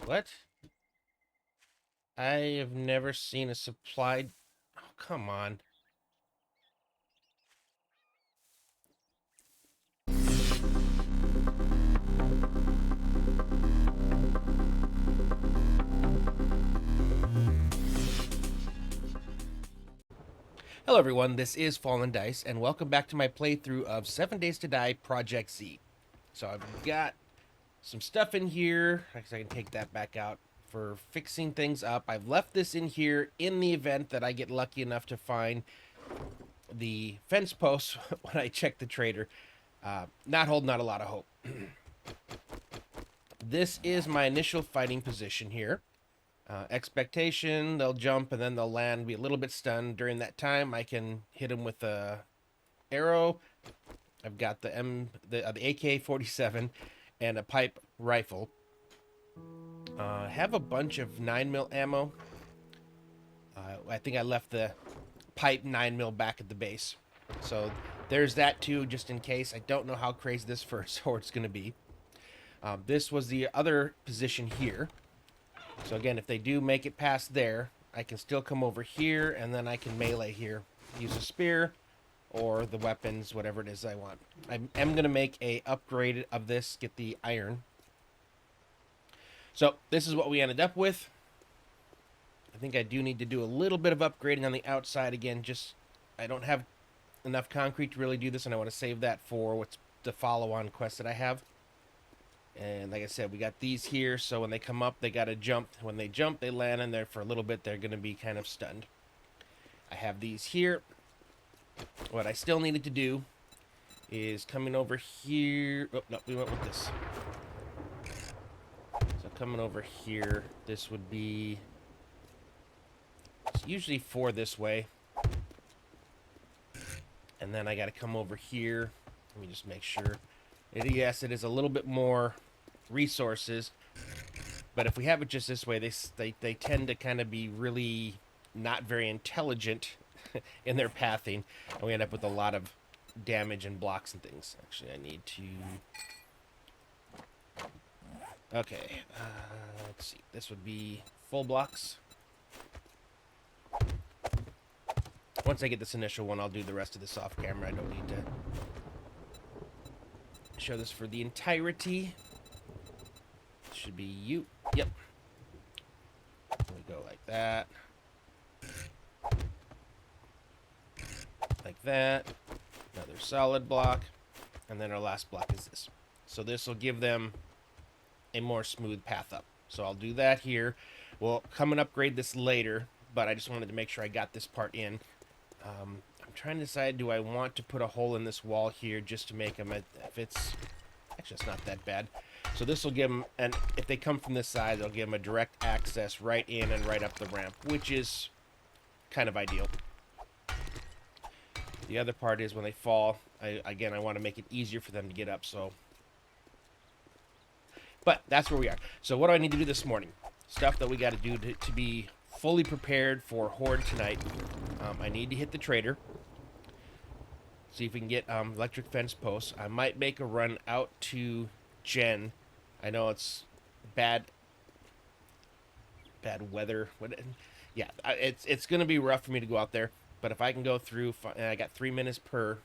What? I have never seen a supply... Oh, come on. Hello everyone, this is Fallen Dice, and welcome back to my playthrough of 7 Days to Die Project Z. So I've got some stuff in here. I guess I can take that back out for fixing things up. I've left this in here in the event that I get lucky enough to find the fence posts when I check the trader. Not holding out a lot of hope. This is my initial fighting position here. Expectation, they'll jump and then they'll land, be a little bit stunned. During that time, I can hit them with a arrow. I've got the AK-47 and a pipe rifle. Have a bunch of 9mm ammo. I think I left the pipe 9mm back at the base. So there's that too, just in case. I don't know how crazy this first horde's going to be. This was the other position here. So again, if they do make it past there, I can still come over here, and then I can melee here. Use a spear, or the weapons, whatever it is I want. I am going to make a upgrade of this, get the iron. So this is what we ended up with. I think I do need to do a little bit of upgrading on the outside again. Just, I don't have enough concrete to really do this, and I want to save that for what's the follow-on quest that I have. And like I said, we got these here, so when they come up, they got to jump. When they jump, they land in there for a little bit. They're going to be kind of stunned. I have these here. What I still needed to do is coming over here. Oh, no, we went with this. So coming over here, this would be... It's usually 4 this way. And then I got to come over here. Let me just make sure. Yes, it is a little bit more resources, but if we have it just this way, they tend to kind of be really not very intelligent in their pathing, and we end up with a lot of damage and blocks and things. Actually, I need to... Okay, let's see. This would be full blocks. Once I get this initial one, I'll do the rest of this off camera. I don't need to show this for the entirety. Should be you. Yep. We go like that. Like that. Another solid block. And then our last block is this. So this will give them a more smooth path up. So I'll do that here. We'll come and upgrade this later, but I just wanted to make sure I got this part in. I'm trying to decide, do I want to put a hole in this wall here just to make them, if it's, actually it's not that bad. So this will give them, and if they come from this side, they'll give them a direct access right in and right up the ramp, which is kind of ideal. The other part is when they fall, I want to make it easier for them to get up, so. But that's where we are. So what do I need to do this morning? Stuff that we got to do to be fully prepared for Horde tonight. I need to hit the trader. See if we can get electric fence posts. I might make a run out to Jen. I know it's bad weather. Yeah, it's going to be rough for me to go out there. But if I can go through, and I got 3 minutes per,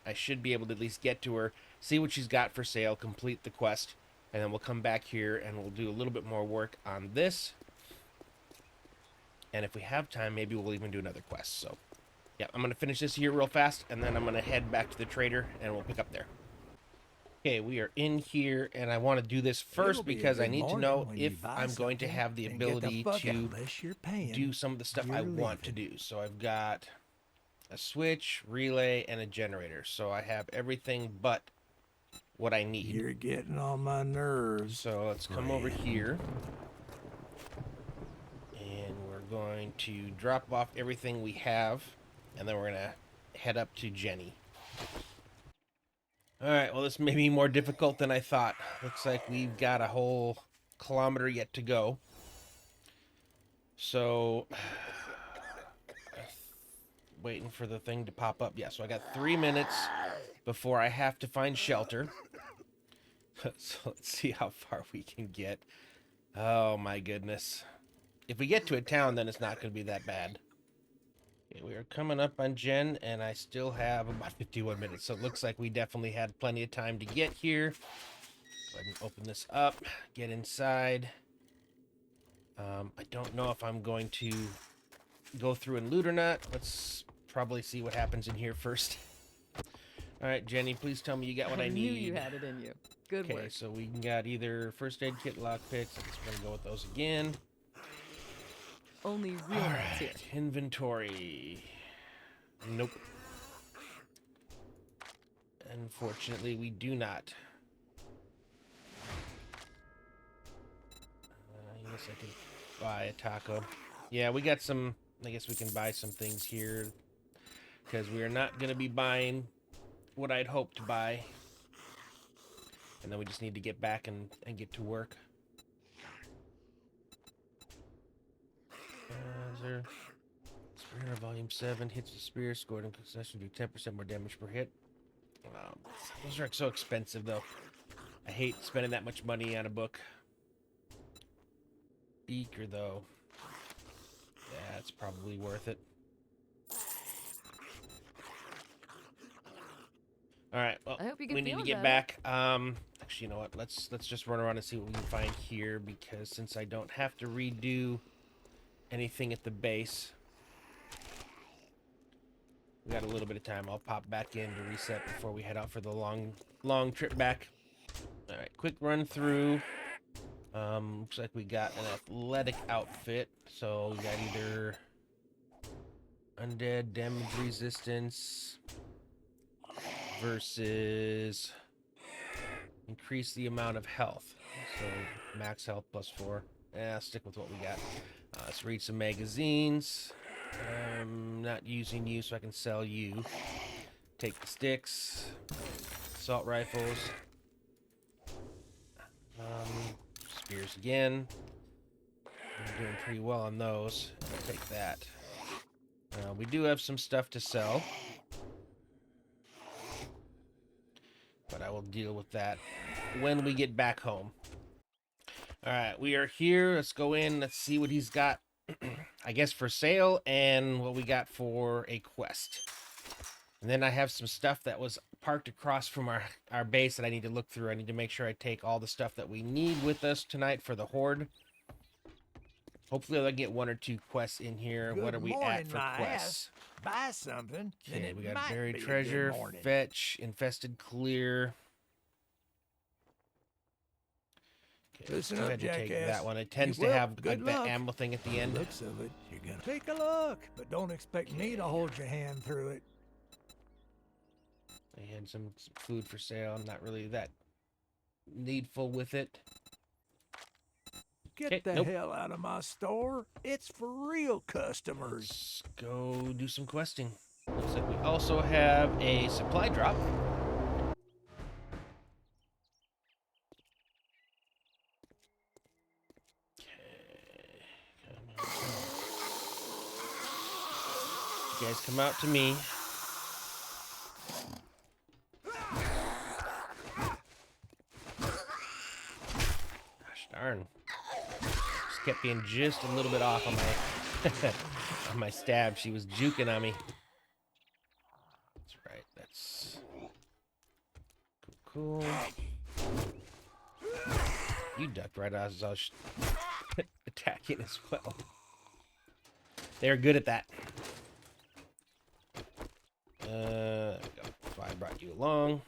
I should be able to at least get to her, see what she's got for sale, complete the quest, and then we'll come back here and we'll do a little bit more work on this. And if we have time, maybe we'll even do another quest. So, yeah, I'm going to finish this here real fast, and then I'm going to head back to the trader, and we'll pick up there. Okay, we are in here, and I want to do this first because I need to know if I'm going to have the ability to do some of the stuff I want to do. So I've got a switch, relay, and a generator. So I have everything but what I need. You're getting on my nerves. So let's come over here. Going to drop off everything we have, and then we're gonna head up to Jenny. Alright, well, this may be more difficult than I thought. Looks like we've got a whole kilometer yet to go. So waiting for the thing to pop up. Yeah, so I got 3 minutes before I have to find shelter. So let's see how far we can get. Oh my goodness. If we get to a town, then it's not going to be that bad. Okay, we are coming up on Jen, and I still have about 51 minutes, so it looks like we definitely had plenty of time to get here. Go ahead and open this up, get inside. I don't know if I'm going to go through and loot or not. Let's probably see what happens in here first. All right, Jenny, please tell me you got what I need. knew you had it in you. Good Okay, work. so we got either first aid kit, lockpicks. I guess we're gonna go with those again. Only real All nuts here. right, inventory. Nope. Unfortunately, we do not. I guess I could buy a taco. Yeah, we got some. I guess we can buy some things here because we are not going to be buying what I'd hoped to buy. And then we just need to get back and get to work. Is there... Spear Volume 7 hits the spear, scored in concession, do 10% more damage per hit. Those are so expensive, though. I hate spending that much money on a book. Beaker, though. Yeah, it's probably worth it. All right, well, I hope you get we need to feeling get better. back. Actually, you know what? Let's just run around and see what we can find here, because since I don't have to redo anything at the base, we got a little bit of time. I'll pop back in to reset before we head out for the long trip back. All right, quick run through. Looks like we got an athletic outfit. So we got either undead damage resistance versus increase the amount of health. So max health plus 4. I'll stick with what we got. Let's read some magazines. Not using you, so I can sell you. Take the sticks. Assault rifles. Spears again. I'm doing pretty well on those. I'll take that. We do have some stuff to sell, but I will deal with that when we get back home. Alright, we are here. Let's go in. Let's see what he's got, I guess, for sale and what we got for a quest. And then I have some stuff that was parked across from our base that I need to look through. I need to make sure I take all the stuff that we need with us tonight for the Horde. Hopefully I'll get 1 or 2 quests in here. Good What are we morning, at for my quests? Buy something. and Okay, it we got might buried be a good treasure, morning. fetch, infested clear. Okay, let's Listen go up, ahead and take jackass. that one. It tends You to will. have Good like luck. the ammo thing at the end. Looks of it, you're gonna take a look, but don't expect me to hold your hand through it. I had some food for sale. I'm not really that needful with it. Get Okay, the nope. hell out of my store. It's for real customers. Let's go do some questing. Looks like we also have a supply drop. Okay, come on. You guys come out to me. Gosh darn. Just kept being just a little bit off on my on my stab. She was juking on me. That's right. That's cool. You ducked right as I was attacking as well. They're good at that. There we go. That's why I brought you along.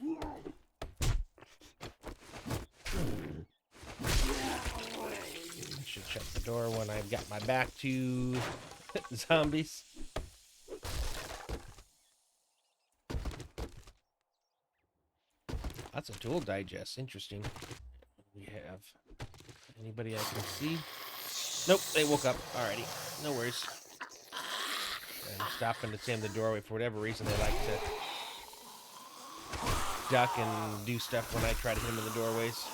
Should shut the door when I've got my back to zombies. Lots of tool digest. Interesting. We have anybody I can see? Nope, they woke up. Alrighty, no worries. I'm stopping to stand in the doorway for whatever reason. They like to duck and do stuff when I try to hit them in the doorways.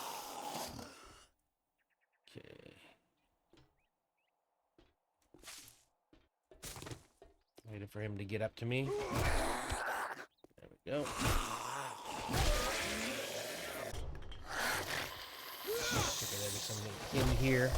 Okay. Waiting for him to get up to me. There we go. Figure maybe something in here.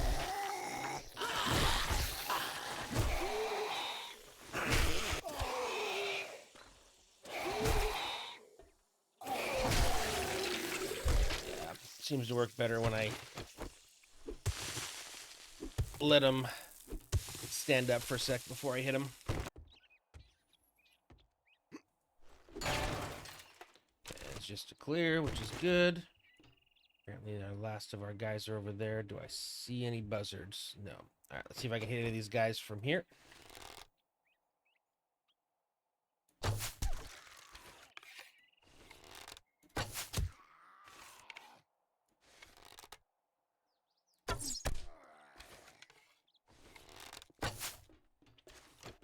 Yeah, seems to work better when I let him stand up for a sec before I hit him. It's just a clear, which is good. Apparently the last of our guys are over there. Do I see any buzzards? No. Alright, let's see if I can hit any of these guys from here.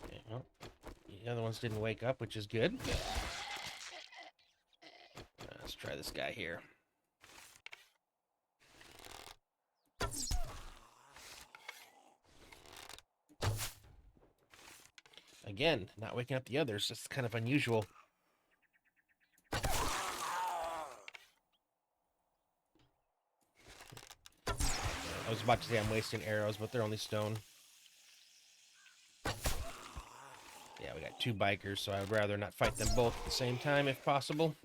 Okay, well, the other ones didn't wake up, which is good. Let's try this guy here. Again, not waking up the others. It's kind of unusual. I was about to say I'm wasting arrows, but they're only stone. Yeah, we got 2 bikers, so I would rather not fight them both at the same time if possible.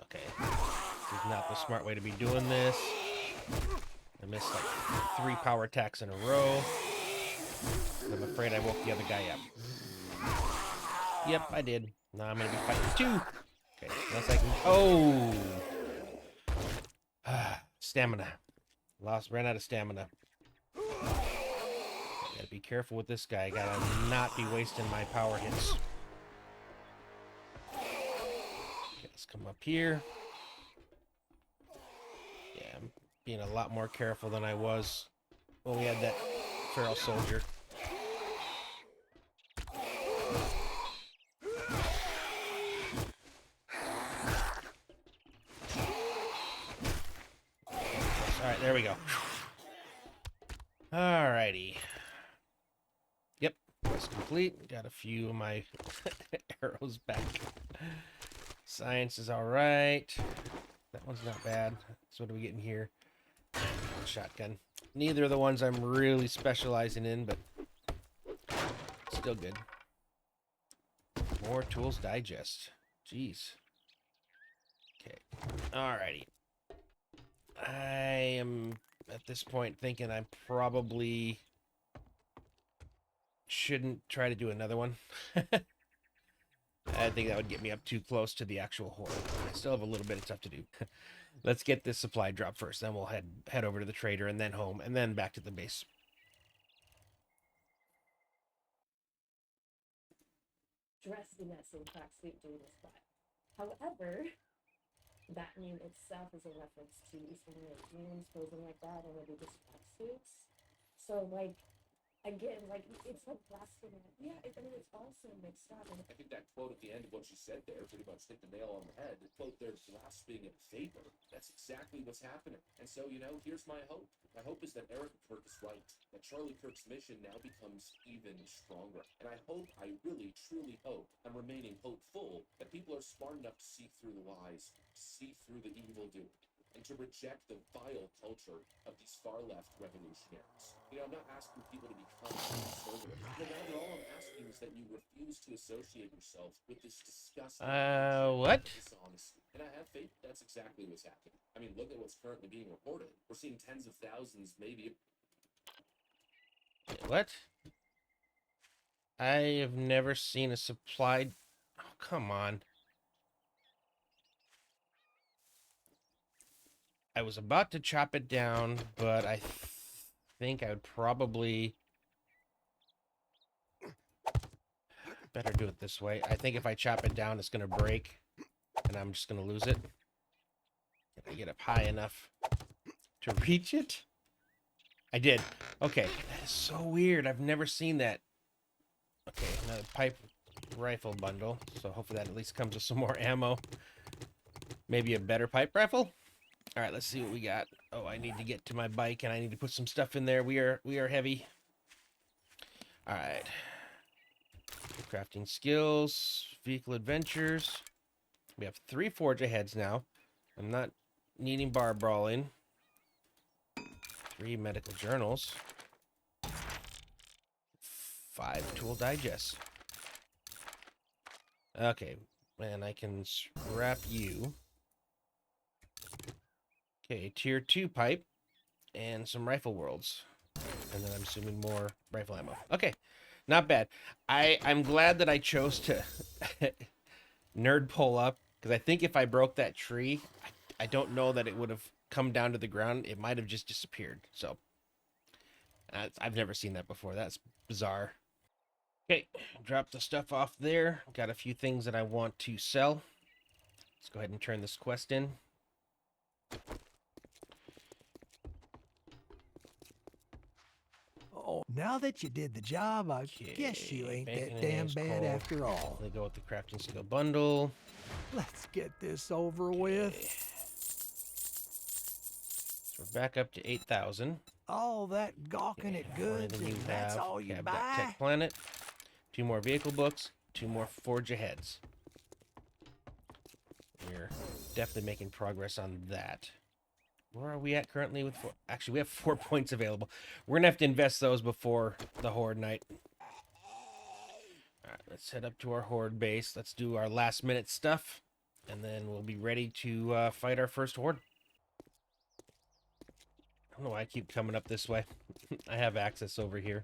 Okay. This is not the smart way to be doing this. I missed like 3 power attacks in a row. I'm afraid I woke the other guy up. Yep, I did. Now I'm gonna be fighting 2. Okay, unless I can. Oh! Stamina. Ran out of stamina. Gotta be careful with this guy. Gotta not be wasting my power hits. Okay, let's come up here. Yeah, I'm being a lot more careful than I was when we had that feral soldier. Alright, there we go. Alrighty. Yep, quest complete. Got a few of my arrows back. Science is alright. That one's not bad. So what are we getting here? Shotgun. Neither of the ones I'm really specializing in, but still good. More tools digest. Jeez. Okay. Alrighty. I am at this point thinking I probably shouldn't try to do another one. I think that would get me up too close to the actual horde. I still have a little bit of stuff to do. Let's get this supply drop first, then we'll head over to the trader, and then home, and then back to the base. Dressed in that same tracksuit doing this, but however, that name itself is a reference to Eastern Europeans posing like that and they just tracksuits. So like again, like it's like blasphemy. Yeah, I mean it's also mixed up. And I think that quote at the end of what she said there pretty much hit the nail on the head. The quote there, blaspheming in favor. That's exactly what's happening. And so, you know, here's my hope. My hope is that Eric Kirk is right. That Charlie Kirk's mission now becomes even stronger. And I hope, I really, truly hope, I'm remaining hopeful that people are smart enough to see through the lies, see through the evildoer, and to reject the vile culture of these far-left revolutionaries. You know, I'm not asking people to become conservative. No, rather, all I'm asking is that you refuse to associate yourself with this disgusting What? dishonesty. And I have faith that's exactly what's happening. I mean, look at what's currently being reported. We're seeing tens of thousands, maybe. What? I have never seen a supply... Oh, come on. I was about to chop it down, but I think I would probably... Better do it this way. I think if I chop it down, it's going to break, and I'm just going to lose it. Can I get up high enough to reach it? I did. Okay. That is so weird. I've never seen that. Okay, another pipe rifle bundle. So hopefully that at least comes with some more ammo. Maybe a better pipe rifle? All right, let's see what we got. Oh, I need to get to my bike, and I need to put some stuff in there. We are heavy. All right. Crafting skills, vehicle adventures, We have 3 forge aheads now. I'm not needing bar brawling. 3 medical journals. 5 tool digests. Okay, and I can scrap you. Okay, tier 2 pipe and some rifle worlds. And then I'm assuming more rifle ammo. Okay, not bad. I'm glad that I chose to nerd pull up, because I think if I broke that tree, I don't know that it would have come down to the ground. It might have just disappeared. So I've never seen that before. That's bizarre. Okay, drop the stuff off there. Got a few things that I want to sell. Let's go ahead and turn this quest in. Oh, now that you did the job, I guess you ain't bacon that and damn eggs, bad coal. after all. They go with the crafting skill bundle. Let's get this over with. So we're back up to 8,000. All that gawking at goods, Then you and that's have all you Cab buy? Tech Planet. 2 more vehicle books. 2 more forge aheads. We're definitely making progress on that. Where are we at currently with 4? Actually, we have 4 points available. We're going to have to invest those before the Horde night. Alright, let's head up to our Horde base. Let's do our last minute stuff. And then we'll be ready to fight our first Horde. I don't know why I keep coming up this way. I have access over here.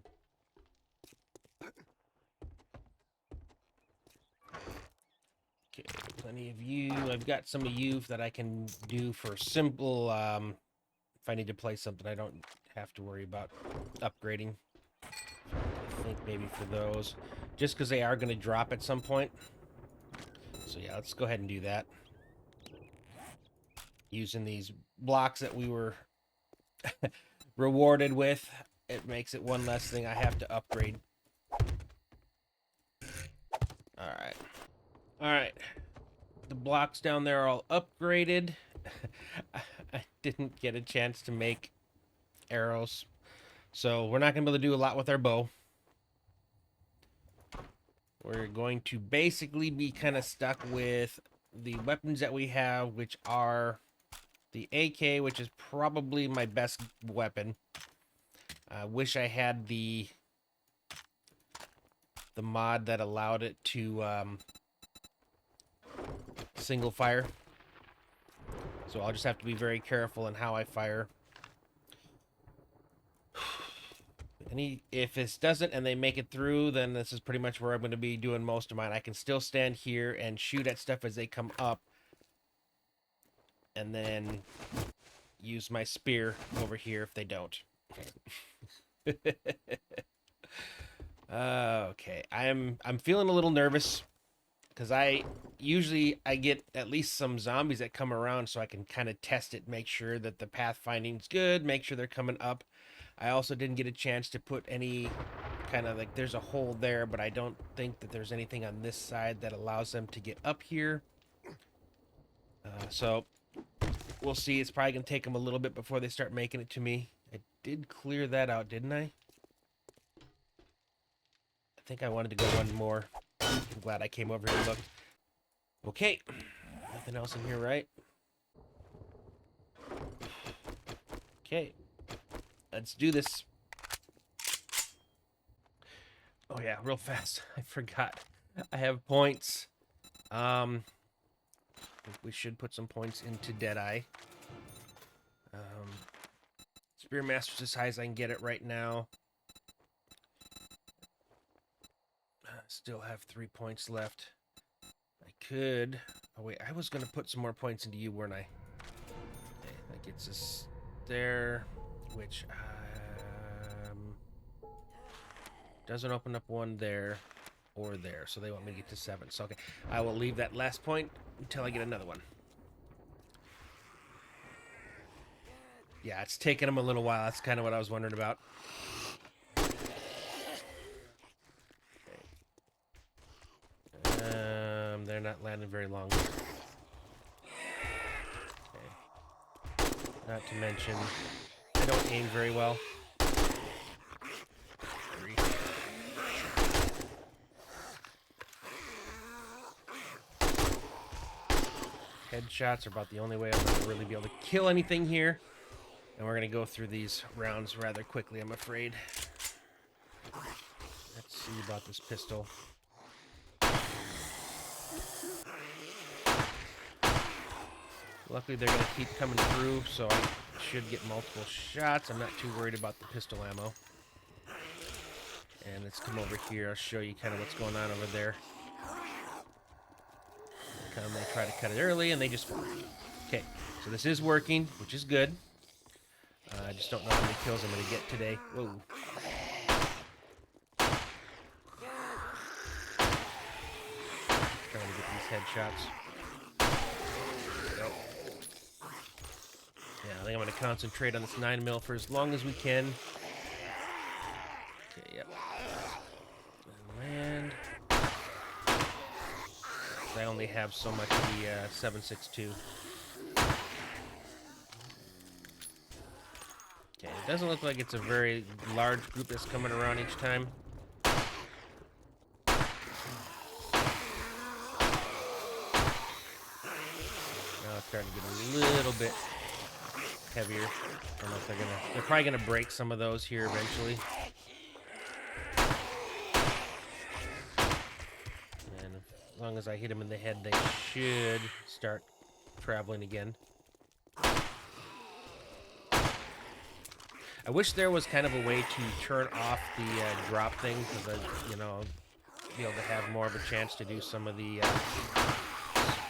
Okay, plenty of you. I've got some of you that I can do for simple, if I need to play something, I don't have to worry about upgrading. I think maybe for those, just because they are going to drop at some point. So yeah, let's go ahead and do that. Using these blocks that we were rewarded with, it makes it one less thing I have to upgrade. Alright. Alright. The blocks down there are all upgraded. I didn't get a chance to make arrows, so we're not going to be able to do a lot with our bow. We're going to basically be kind of stuck with the weapons that we have, which are the AK, which is probably my best weapon. I wish I had the mod that allowed it to single fire. So I'll just have to be very careful in how I fire. If this doesn't and they make it through, then this is pretty much where I'm going to be doing most of mine. I can still stand here and shoot at stuff as they come up, and then use my spear over here if they don't. Okay, I'm feeling a little nervous because I usually get at least some zombies that come around, so I can kind of test it, make sure that the pathfinding's good, make sure they're coming up. I also didn't get a chance to put any kind of, like, there's a hole there, but I don't think that there's anything on this side that allows them to get up here. So we'll see. It's probably gonna take them a little bit before they start making it to me. I did clear that out, didn't I? I think I wanted to go one more. I'm glad I came over here and looked. Okay, nothing else in here, right? Okay, let's do this. Oh yeah, real fast. I forgot. I have points. We should put some points into Deadeye. Spearmaster's as high as I can get it right now. Still have 3 points left. I could... Oh wait, I was going to put some more points into you, weren't I? Okay, that gets us there, which doesn't open up one there or there, so they want me to get to 7. So okay, I will leave that last point until I get another one. Yeah, it's taking them a little while. That's kind of what I was wondering about. They're not landing very long. Okay. Not to mention, I don't aim very well. Headshots are about the only way I'm going to really be able to kill anything here. And we're going to go through these rounds rather quickly, I'm afraid. Let's see about this pistol. Luckily, they're going to keep coming through, so I should get multiple shots. I'm not too worried about the pistol ammo. And let's come over here. I'll show you kind of what's going on over there. They try to cut it early, and they just fall. Okay, so this is working, which is good. I just don't know how many kills I'm going to get today. Whoa. Trying to get these headshots. Nope. Yeah, I think I'm going to concentrate on this 9mm for as long as we can. Okay, yep. And land. I only have so much of the 7.62. Okay, it doesn't look like it's a very large group that's coming around each time. Now it's starting to get a little bit heavier. I don't know if they're probably gonna break some of those here eventually. And as long as I hit them in the head, they should start traveling again. I wish there was kind of a way to turn off the drop thing, because you know, be able to have more of a chance to do some of the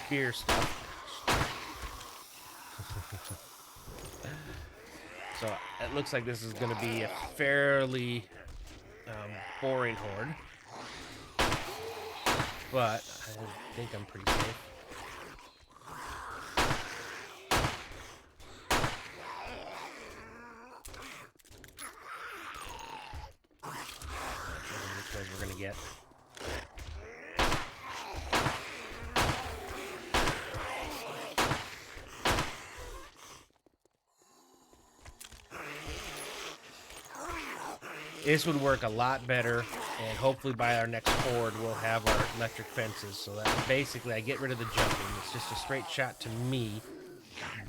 spear stuff. So it looks like this is going to be a fairly boring horde, but I think I'm pretty safe. Which ones we're gonna get. This would work a lot better, and hopefully by our next horde we'll have our electric fences, so that basically I get rid of the jumping. It's just a straight shot to me,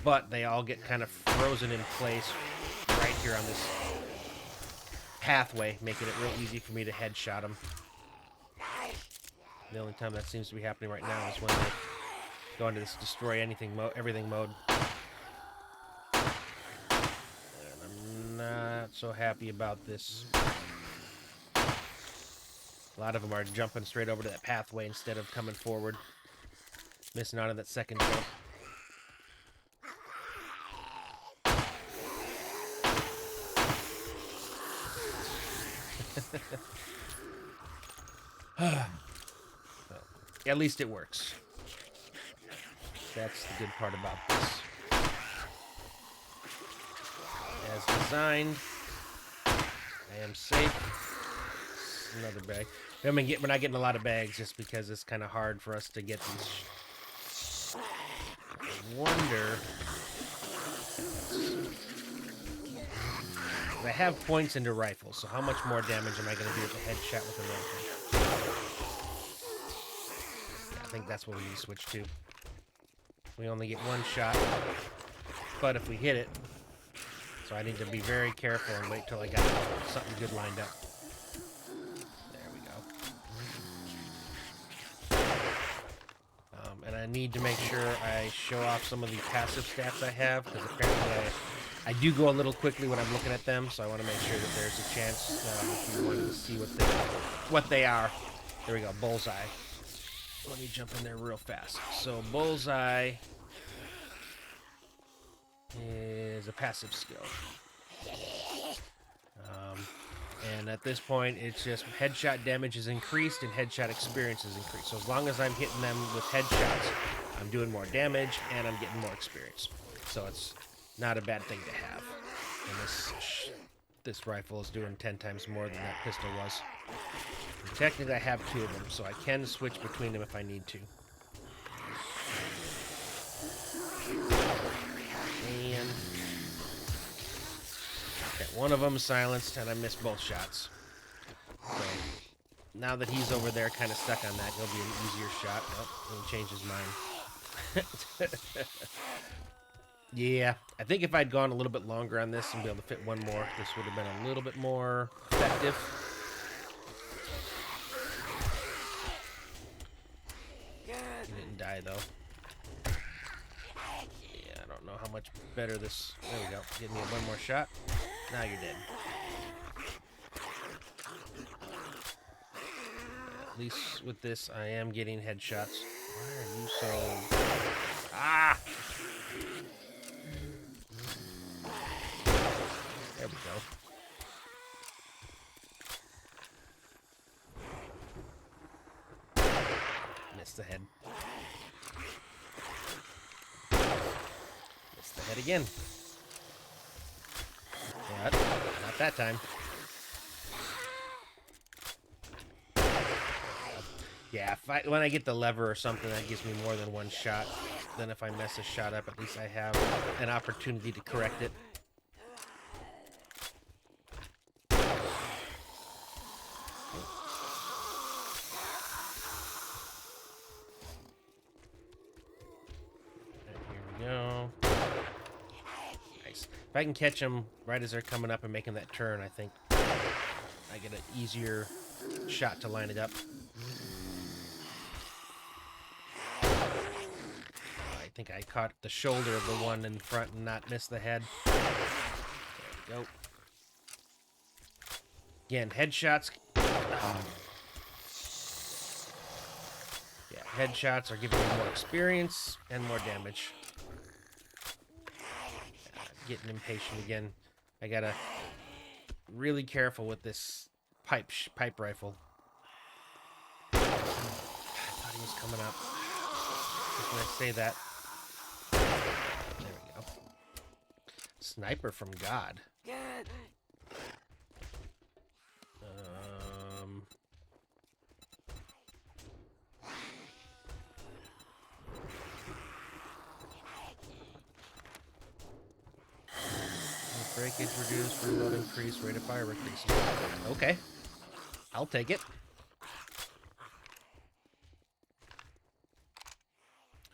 but they all get kind of frozen in place right here on this pathway, making it real easy for me to headshot them. The only time that seems to be happening right now is when they go into this destroy everything mode. And I'm not so happy about this. A lot of them are jumping straight over to that pathway instead of coming forward, missing out on that second jump. At least it works. That's the good part about this. As designed, I am safe. Another bag. We're not getting a lot of bags just because it's kind of hard for us to get these. I wonder. I have points into rifles, so how much more damage am I going to do with a headshot with a rifle? I think that's what we need to switch to. We only get one shot, but if we hit it, so I need to be very careful and wait till I got something good lined up. There we go. And I need to make sure I show off some of the passive stats I have, because apparently I do go a little quickly when I'm looking at them, so I want to make sure that there's a chance if you wanted to see what they are. There we go, bullseye. Let me jump in there real fast. So bullseye is a passive skill. And at this point, it's just headshot damage is increased and headshot experience is increased. So as long as I'm hitting them with headshots, I'm doing more damage and I'm getting more experience. So it's not a bad thing to have. And this rifle is doing 10 times more than that pistol was. And technically, I have two of them, so I can switch between them if I need to. And okay, one of them silenced, and I missed both shots. So now that he's over there, kind of stuck on that, he'll be an easier shot. Oh, he changed his mind. Yeah, I think if I'd gone a little bit longer on this and be able to fit one more, this would have been a little bit more effective. He didn't die, though. Yeah, I don't know how much better this... There we go. Give me one more shot. Now you're dead. At least with this, I am getting headshots. Why are you so... Ah! There we go. Missed the head. Missed the head again. But not that time. Yeah, when I get the lever or something, that gives me more than one shot. Then if I mess a shot up, at least I have an opportunity to correct it. Go. Nice. If I can catch them right as they're coming up and making that turn, I think I get an easier shot to line it up. I think I caught the shoulder of the one in front and not missed the head. There we go. Again, headshots. Yeah, headshots are giving me more experience and more damage. Getting impatient again. I gotta really careful with this pipe rifle. I thought he was coming up. Just when I say that. There we go. Sniper from God. Breakage reduced, reload increase, rate of fire increase. Okay. I'll take it.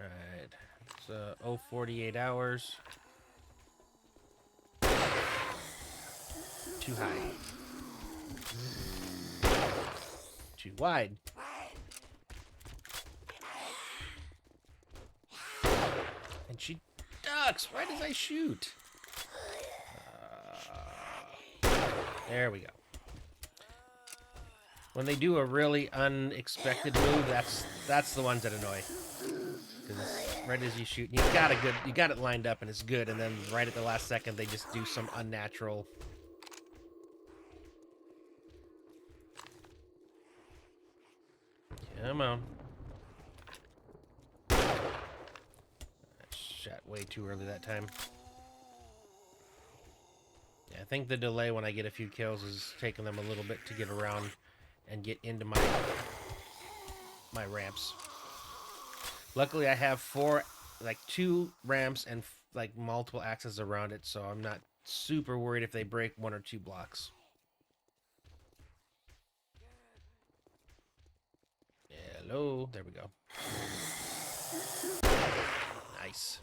Alright. It's 48 hours. Too high. Too wide. And she ducks right as I shoot. There we go. When they do a really unexpected move, that's the ones that annoy. Because right as you shoot, you got it lined up and it's good, and then right at the last second they just do some unnatural. Come on. I shot way too early that time. Yeah, I think the delay when I get a few kills is taking them a little bit to get around and get into my ramps. Luckily, I have 2 ramps and multiple axes around it, so I'm not super worried if they break 1 or 2 blocks. Hello, there we go. Nice.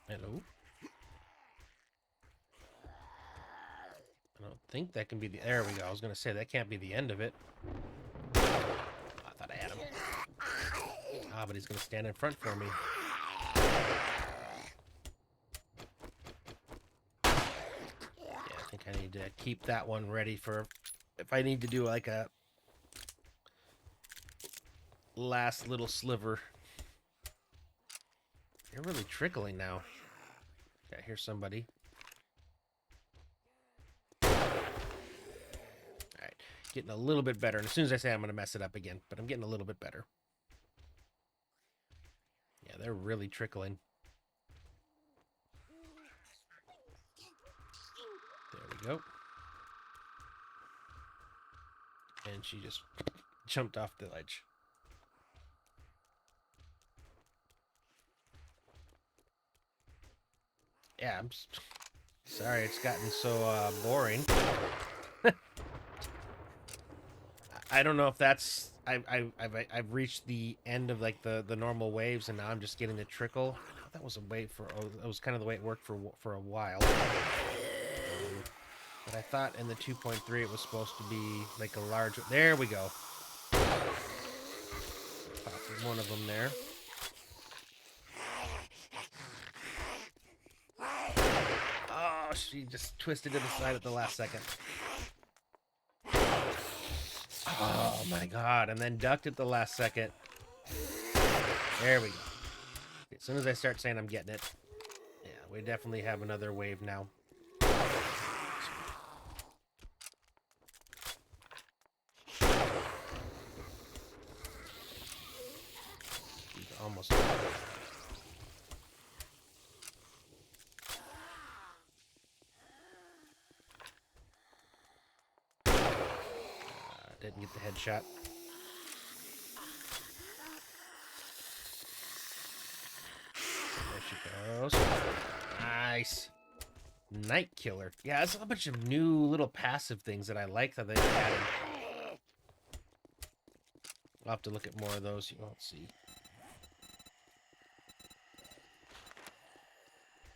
Hello? I don't think that can be the... There we go. I was going to say, that can't be the end of it. Oh, I thought I had him. Ah, but he's going to stand in front for me. Yeah, I think I need to keep that one ready for... If I need to do like a... last little sliver. You're really trickling now. Yeah, here's somebody. Alright. Getting a little bit better. And as soon as I say I'm going to mess it up again. But I'm getting a little bit better. Yeah, they're really trickling. There we go. And she just jumped off the ledge. Yeah, sorry it's gotten so boring. I don't know if that's I've reached the end of like the normal waves, and now I'm just getting the trickle. I thought that was a wave for that was kind of the way it worked for a while. But I thought in the 2.3 it was supposed to be like a large. There we go. Popped one of them there. Oh, she just twisted to the side at the last second. Oh my god, and then ducked at the last second. There we go. As soon as I start saying I'm getting it. Yeah, we definitely have another wave now. He's almost done. Didn't get the headshot. There she goes. Nice. Night Killer. Yeah, that's a bunch of new little passive things that I like that they've added. I'll have to look at more of those. Let's see.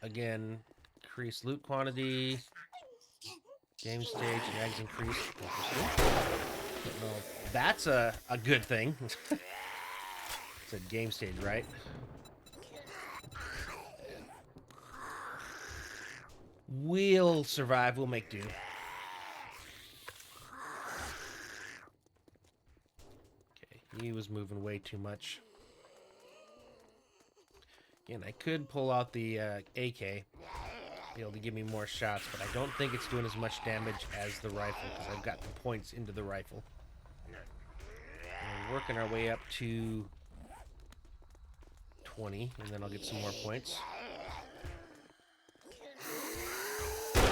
Again, increase loot quantity. Game stage, eggs increase. No, that's a good thing. It's a game stage, right? We'll survive. We'll make do. Okay, he was moving way too much. Again, I could pull out the AK, be able to give me more shots, but I don't think it's doing as much damage as the rifle because I've got the points into the rifle. And we're working our way up to 20, and then I'll get some more points. That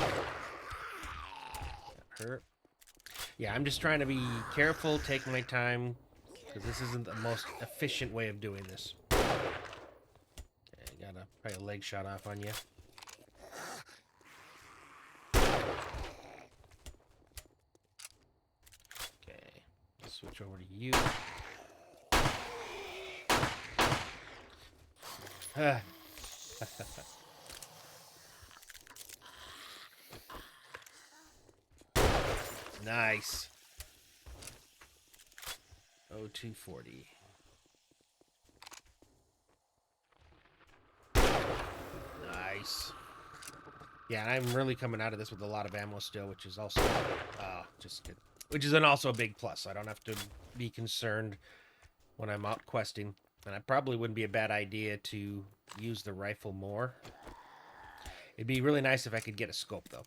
hurt. Yeah, I'm just trying to be careful, take my time, because this isn't the most efficient way of doing this. Okay, got probably a leg shot off on you. Okay, let's switch over to you. Nice. Oh, 240. Nice. Yeah, I'm really coming out of this with a lot of ammo still, which is also just good. Which is also a big plus. I don't have to be concerned when I'm out questing. And it probably wouldn't be a bad idea to use the rifle more. It'd be really nice if I could get a scope, though.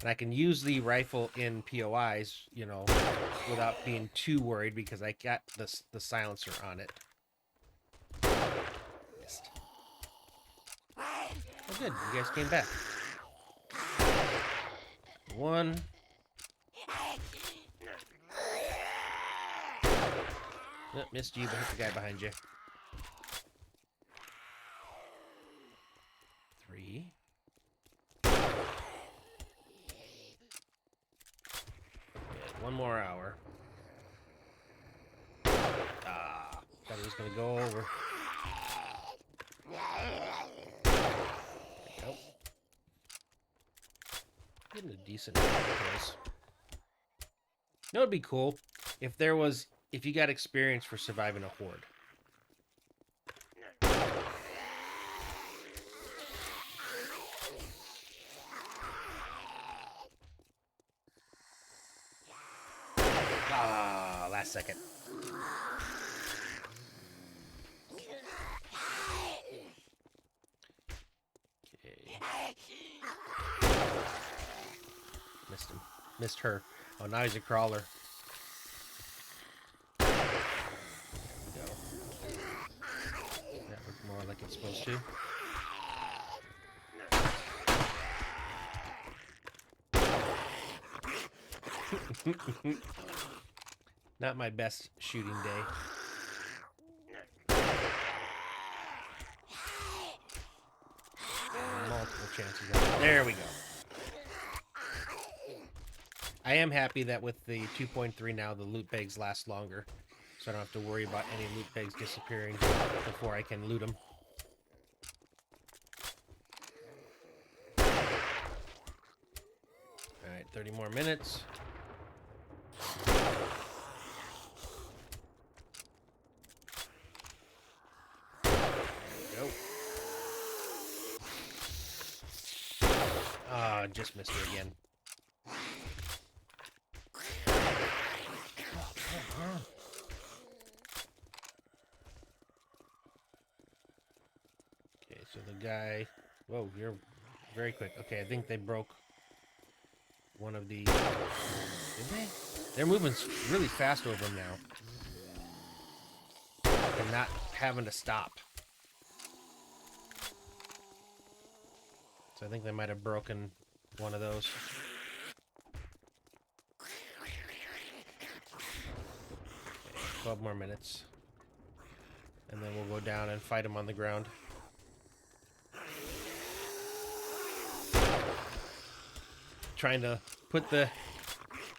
And I can use the rifle in POIs, you know, without being too worried because I got the silencer on it. Missed. Oh, good. You guys came back. One. Oh, missed you, but hit the guy behind you. 3. Good. 1 more hour. Ah, thought he was gonna go over. Nope. Getting a decent amount of kills. You know, it'd be cool if you got experience for surviving a horde. Ah, last second. Okay. Missed him. Missed her. Oh, now he's a crawler. There we go. That looked more like it's supposed to. Not my best shooting day. chances are. There we go. I am happy that with the 2.3 now, the loot bags last longer. So I don't have to worry about any loot bags disappearing before I can loot them. Alright, 30 more minutes. Go. Ah, just missed it again. Okay, so the guy... Whoa, you're very quick. Okay, I think they broke one of the... Did they? They're moving really fast over them now. And not having to stop. So I think they might have broken one of those. Okay, 12 more minutes. And then we'll go down and fight them on the ground. Trying to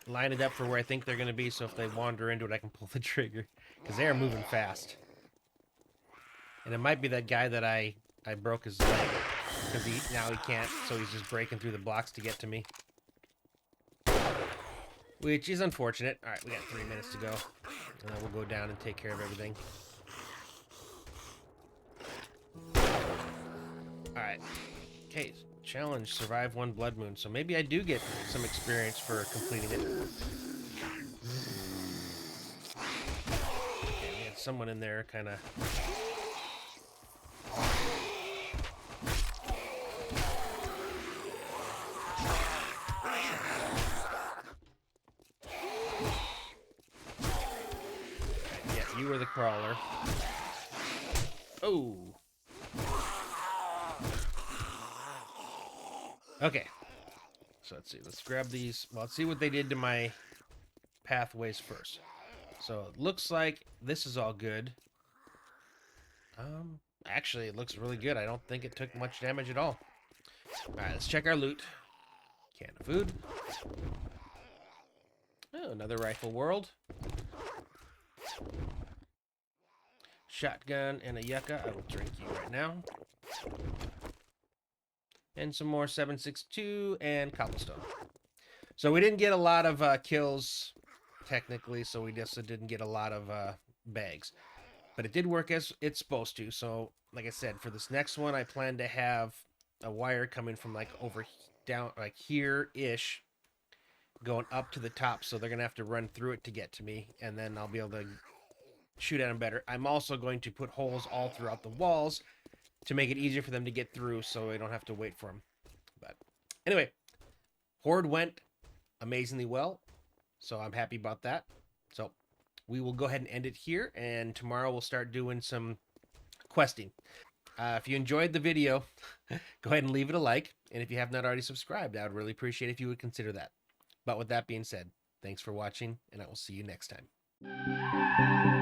line it up for where I think they're going to be, so if they wander into it, I can pull the trigger. Because they are moving fast. And it might be that guy that I broke his leg. Because now he can't, so he's just breaking through the blocks to get to me. Which is unfortunate. Alright, we got 3 minutes to go. And then we'll go down and take care of everything. Alright. Okay, challenge, survive one blood moon. So maybe I do get some experience for completing it. Okay, we had someone in there kind of... You were the crawler. Oh. Okay. So let's see. Let's grab these. Well, let's see what they did to my pathways first. So it looks like this is all good. Actually, it looks really good. I don't think it took much damage at all. All right, let's check our loot. Can of food. Oh, another rifle world. Shotgun and a yucca. I will drink you right now. And some more 7.62 and cobblestone. So we didn't get a lot of kills, technically, so we just didn't get a lot of bags. But it did work as it's supposed to. So, like I said, for this next one, I plan to have a wire coming from like over down, like here-ish, going up to the top. So they're going to have to run through it to get to me. And then I'll be able to shoot at them better. I'm also going to put holes all throughout the walls to make it easier for them to get through so I don't have to wait for them. But anyway, Horde went amazingly well, so I'm happy about that. So we will go ahead and end it here, and tomorrow we'll start doing some questing. If you enjoyed the video, go ahead and leave it a like, and if you have not already subscribed, I would really appreciate if you would consider that. But with that being said, thanks for watching, and I will see you next time.